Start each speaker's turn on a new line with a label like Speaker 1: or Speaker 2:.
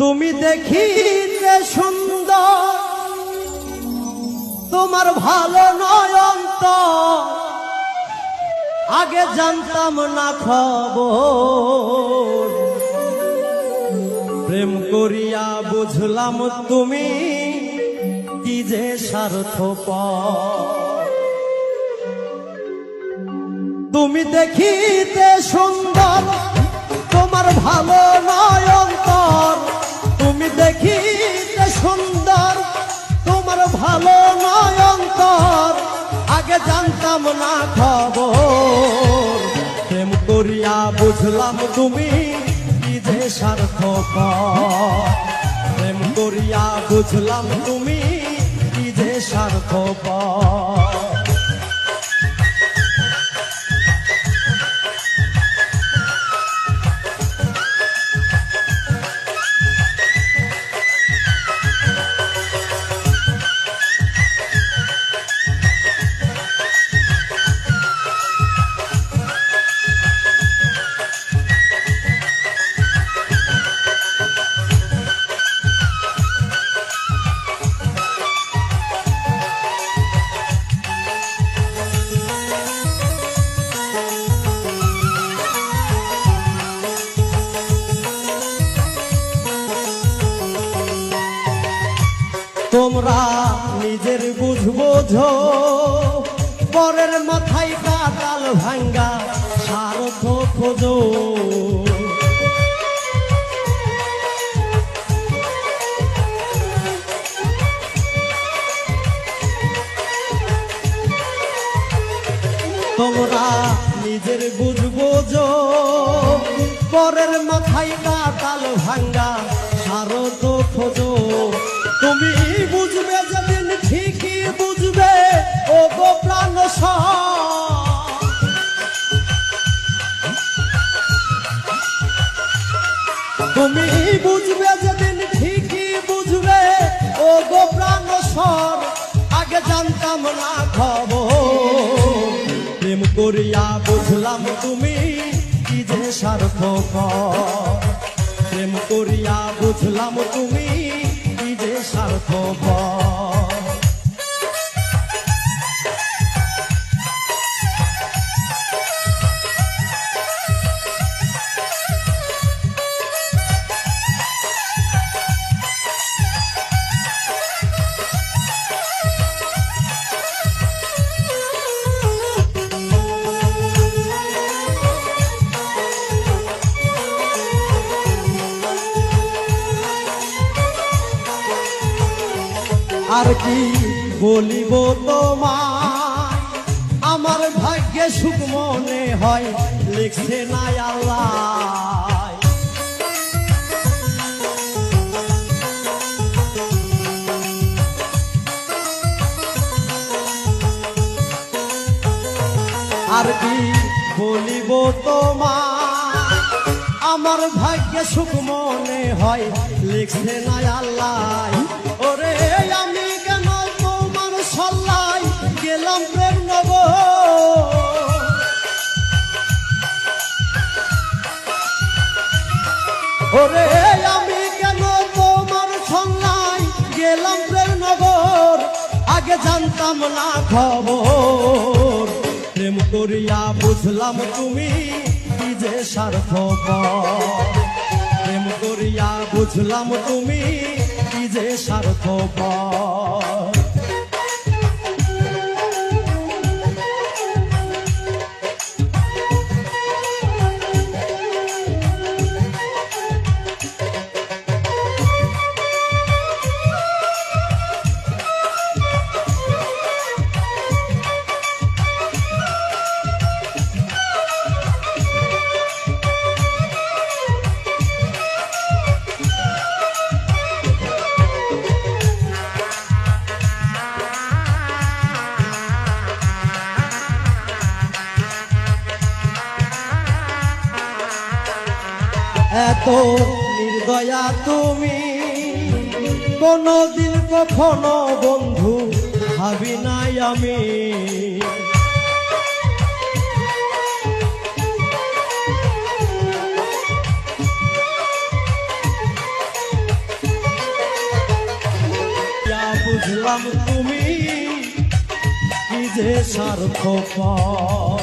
Speaker 1: তুমি দেখিতে সুন্দর, তোমার ভালো নয় অন্তর, আগে জানতাম না খবর। প্রেম করিয়া বুঝলাম তুমি কি যে স্বার্থপর। তুমি দেখিতে সুন্দর, তোমার ভালো নয় অন্তর। তুমি দেখিতে সুন্দর, তোমার ভালো নয় অন্তর, আগে জানতাম না খবর। প্রেম করিয়া বুঝলাম তুমি কি যে স্বার্থপর। প্রেম করিয়া বুঝলাম তুমি কি যে স্বার্থপর। তোমরা নিজের বুঝ বোঝো, পরের মাথায় কাটাল ভাঙ্গা স্বার্থ খোঁজো। তোমরা নিজের বুঝ বোঝো, পরের মাথায় কাটাল ভাঙ্গা স্বার্থ খোঁজো। তুমি বুঝবে যেদিন ঠিকই বুঝবে ও গো প্রাণ। তুমি বুঝবে যেদিন ঠিকই বুঝবে ও গো প্রাণ স্বর, আগে জানতাম না খবর। প্রেম করিয়া বুঝলাম তুমি কি যে স্বার্থপর। প্রেম করিয়া বুঝলাম তুমি কি যে স্বার্থপর। আর কি বলিব তোমায়, আমার ভাগ্যে সুখ মনে হয় লিখছে না আল্লাহ। আর কি বলিব তোমায়, আমার ভাগ্যে সুখ মনে হয় লিখছে না আল্লাহ। ওরে আমি কেন তোমার সল্লাই গেলাম প্রেম নগর। ওরে আমি কেন তোমার সল্লাই গেলাম প্রেম নগর, আগে জানতাম না খবর। প্রেম করিয়া বুঝলাম তুমি কি যে স্বার্থপর। প্রেম করিয়া বুঝলাম তুমি কি যে স্বার্থপর। এত নির্দয়া তুমি কোনদিন কখনো বন্ধু ভাবি নাই আমি। বুঝলাম তুমি কি যে স্বার্থপর